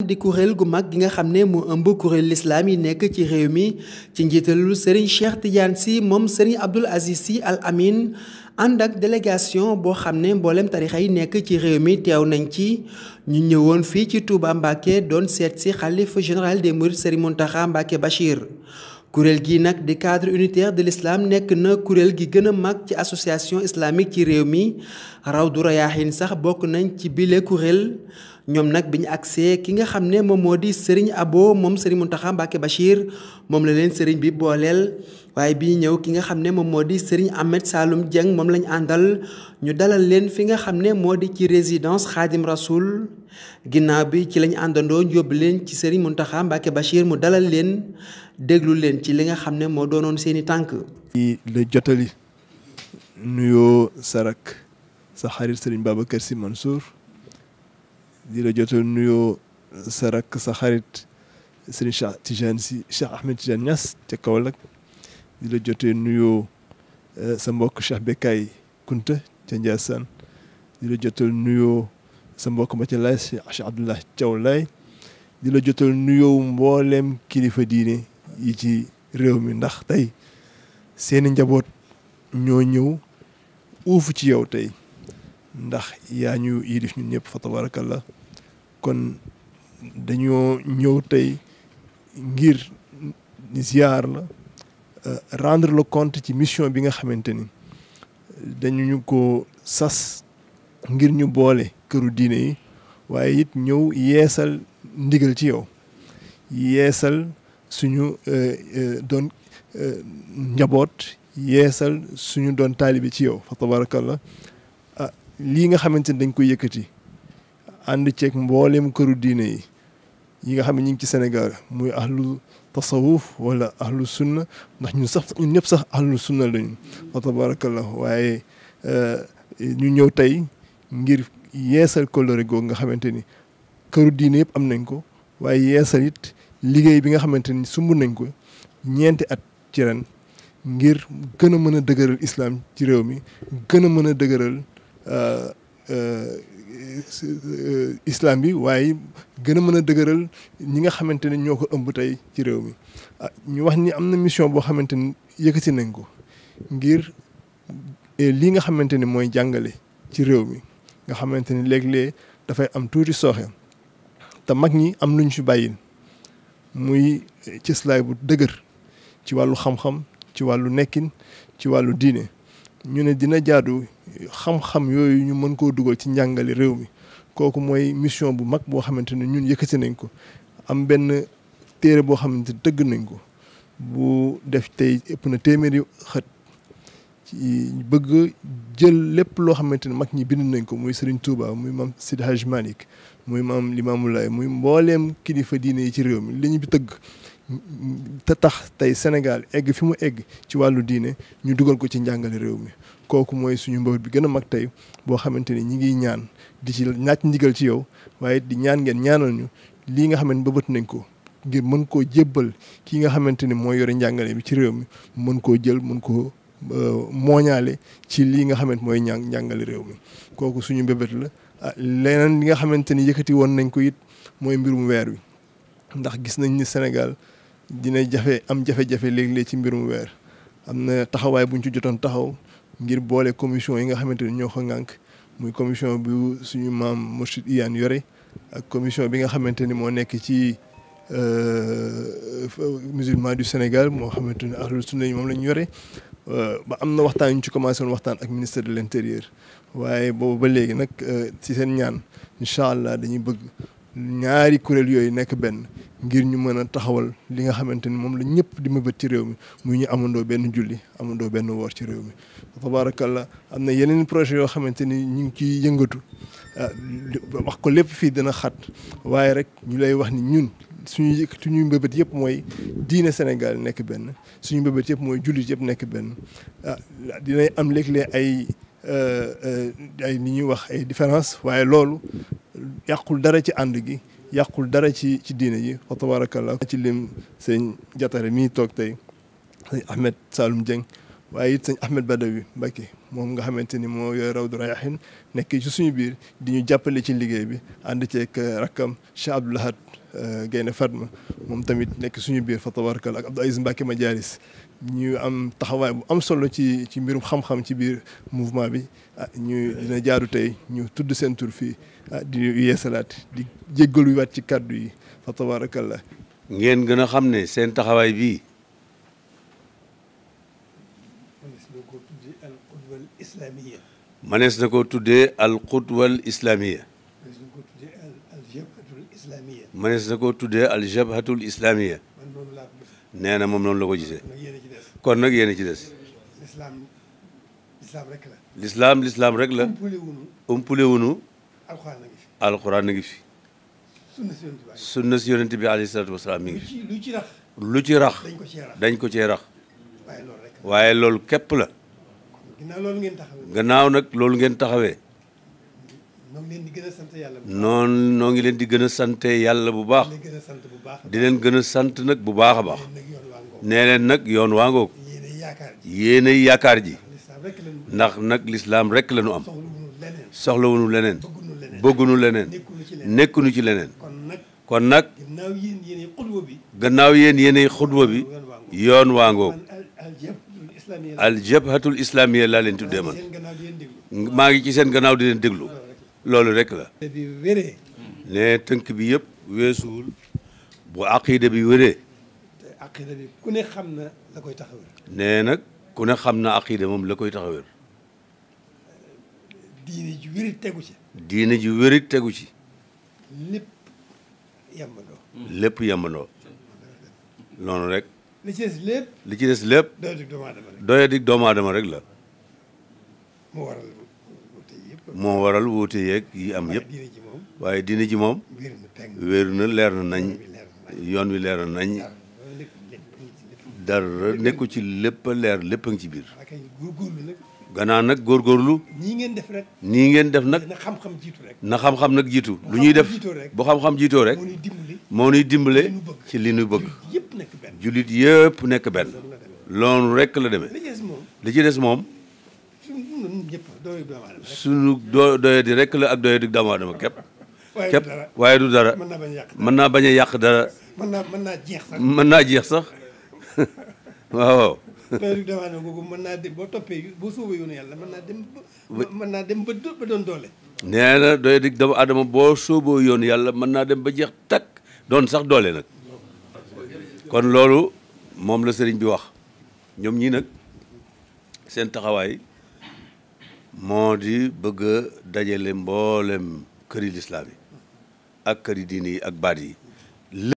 di kuréel gu mag gi nga xam ne moo ëmb kuréel lislaam yi nekk ci réew mi ci njiitalu Serigne Cheikh Tidiane Sy moom Serigne Abdoul Aziz Sy Al Amine ànd ak délégation boo xam ne mboolem tarixa yi nekk ci réew mi teew nañ ci ñu ñëwoon fii ci Touba Mbacké doon seet si xalif général des mourides Serigne Mountakha Mbacké Bachir. kuréel gi nag di cadre unitaire de l'islam nekk na kuréel gi gën a mag ci association islamique ci réew mi Rawdu Rayaahin sax bokk nañ ci bile kuréel. ñoom nag bi ñu agsee ki nga xam ne moom moo di Serigne Abo moom Serigne Mountakha Mbacké Bachir moom la leen Serigne bi booleel waaye bi ñëw ki nga xam ne moom moo di Serigne Ahmed Saloum Dieng moom lañ àndal ñu dalal leen fi nga xam ne moo di ci résidence Khadim Rasoul ginnaaw bi ci lañ àndandoo yóbbu leen ci Serigne Mountakha Mbacké Bachir mu dalal leen déglu leen ci li nga xam ne moo doonoon seeni tànk. la jotali nuyoo sarak sa xarit Serigne Babacar Sy Mansour. di la jotal nuyoo sa rakk sa xarit Serigne Cheikh Tidiane Sy Cheikh Ahmed Tidiane Niass ca Kaolack di la jotee nuyoo sa mbokk Cheikh Bekay Kunta ca Ndiassane di la jotal nuyoo sa mbokk ma ca Laye Cheikh Abdallah Thiaw Laye di la jotal nuyoo mbooleem kilifa diine yi ci réew mi ndax tey seeni njaboot ñoo ñëw uufu ci yow tey ndax yaa ñu yilif ñun ñëpp fa tabarakallah kon dañoo ñëw tey ngir ziar la rendre le compte ci mission bi nga xamante ni dañu ñu ko sas ngir ñu boole këru diine yi waaye it ñëw yeesal ndigal ci yow yeesal suñu doon njaboot yeesal suñu doon taalibe ci yow fa tabarakallah lii nga xamante ni dañ koy yëkkati ànd ceeg mboolem këru diine yi nga xam ne ñu ngi ci Sénégal muy ahlu tasawuf wala ahlu sunna ndax ñun ñëpp sax ahlu sunna lañu wa tabarakallah waaye ñu ñëw tey ngir yeesal kóllëre googu nga xamante ni këru diine yëpp am nañ ko waaye yeesal it liggéey bi nga xamante ni sumb nañ ko ñeenti at ci ren ngir gën a mën a dëgëral islam ci réew mi gën a mën a dëgëral islam bi waaye gën a mën a dëgëral ñi nga xamante ne ñoo ko ëmb tey ci réew mi ñu wax ni am na mission boo xamante ni yëkkati nañ ko ngir lii nga xamante ni mooy jàngale ci réew mi nga xamante ni léeg-léeg dafay am tuuti sooxe te mag ñi am luñ fi bàyyil muy cëslaay bu dëgër ci wàllu xam-xam ci wàllu nekkin ci wàllu diine ñu ne dina jaadu xam-xam yooyu ñu mën koo dugal ci njàngale réew mi kooku mooy mission bu mag boo xamante ne ñun yëkkati nañ ko am benn téere boo xamante ne tëgg nañ ko bu def tey ëpp na téeméeri xët ci bëgg jël lépp loo xamante ne mag ñi bind nañ ko muy Serigne Touba muy maam Sidi Hadj Malick muy maam Limamou Laye muy mbooleem kilifa diine yi ci réew mi li ñu bi tëgg te tax tey Sénégal egg fi mu egg ci wàllu diine ñu dugal ko ci njàngale réew mi kooku mooy suñu mbëbët bi gën a mag tey boo xamante ni ñi ngi ñaan di ci ñaaj ndigal ci yow waaye di ñaan ngeen ñaanal ñu lii nga xamante mbëbët nañ ko ngir mën koo jébbal kii nga xamante ni mooy yore njàngale bi ci réew mi mën koo jël mën koo mooñaale ci lii nga xamante mooy njàngale réew mi kooku suñu mbëbët la leneen li nga xamante ni yëkkati woon nañ ko it mooy mbirum weer wi ndax gis nañ ni Sénégal dina am jafe-jafe léeg-léeg ci mbirum weer am na taxawaay buñ ci jotoon taxaw ngir boole commission yi nga xamante ni ñoo ko ŋànk muy commission bu suñu maam Mourchid Iyane yore ak commission bi nga xamante ni moo nekk ci musulman du Sénégal moo xamante ni ahlu sunna yi moom la ñu yore ba am na waxtaan yu ñu ci commencé woon waxtaan ak ministère de l'intérieur waaye boobu ba léegi nag ci seen ñaan incha allah dañuy bëgg ñaari kuréel yooyu nekk benn ngir ñu mën a taxawal li nga xamante ni moom la ñëpp di mëbët ci réew mi muy ñu amandoo benn julli amandoo benn woor ci réew mi tabarakallah am na yeneen projet yoo xamante ni ñu ngi ciy yëngatu wax ko lépp fii dina xat waaye rek ñu lay wax ni ñun suñuy mbëbët yëpp mooy diine Sénégal nekk benn suñu mbëbët yëpp mooy jullit yëpp nekk benn dinay am léeg-léeg ay ni ñuy wax ay différence waaye loolu yàqul dara ci ànd gi yàqul dara ci diine ji fa tabarakallah ci lim sëñ Jatare mii toog tey sëñ Ahmed Saloum Dieng waaye it sëñ Ahmed Badawi Mbacké moom nga xamante ni moo yor Rawdu Rayaahin nekk ci suñu biir di ñu jàppale ci liggéey bi ànd ceeg rakkam Cheikh Abdou Lahad Gaynde Fatma moom tamit nekk suñu biir fa tabarakal ak Abdou Aziz Mbacké Madialis ñu am taxawaay bu am solo ci mbirum xam-xam ci biir mouvement bi ñu dina jaadu tey ñu tudd seen tur fii di yeesalaat di jéggalu waat ci kàddu yi fa tabarakallah ngeen gën a xam ne seen taxawaay bii manees na koo tuddee al qudwal islamiya manees na koo tuddee al jabhatul islamiya nee na moom noonu la ko gisee kon nag yéen a ci des lislaam rek la umpule wunu alxuraan a ngi fi sunna si yonent bi alayhi salaatu wasalaam mi ngi fi lu ci rax dañ ko cee rax waaye loolu képp la gannaaw nag loolu ngeen taxawee noo ngi leen di gën a sante yàlla bu baax di leen gën a sant nag bu baax a baax nee leen nag yoon waa ngoog yéenay yaakaar ji ndax nag lislaam rek la ñu am soxlawuñu leneen bëgguñu leneen nekkuñu ci leneen kon nag gannaaw yéenay xutba bi yoon waa ngoog al jabhatul islamiya laa leen tuddee man maa ngi ci seen gannaaw di leen déglu loolu rek la ne tënk bi yëpp weesuwul bu aqida bi wéree ku ne xam na la koy taxawér nee nag ku ne xam na aqida moom la koy taxawér diine ji wérit tegu ci diine ji wérit tegu ci lépp yambandoo noonu rek li ci des lépp doyadik doomu aadama rek la moo waral wuute yeeg yi am yëpp waaye diine ji moom wéeru na leer na nañ yoon wi leer na nañ dara nekku ci lépp a leer lépp a ngi ci biir gannaaw nag góorgóorlu nii ngeen def nag na xam-xam nag jiitu lu ñuy def bu xam-xam jiitoo rek moo ñuy dimbale ci li ñu bëgg jullit yëpp nekk benn loolu rek la demee li ci des moom suñu doyadi rek la ak doyadi doomu aadama képp waaye du dara mën naa bañ a yàq dara mën naa jeex sax waaw doyadi doomu aadama googu mën naa dem boo toppee boo sóobee yoonu yàlla mën naa dem ba doon doole nee na doyadi doomu aadama boo sóoboo yoonu yàlla mën naa dem ba jeex takk doon sax doole nag kon loolu moom la sëriñ bi wax ñoom ñii nag seen taxawaay moo di bëgg a dajale mboolem këri lislaam yi ak këri diine yi ak baat yi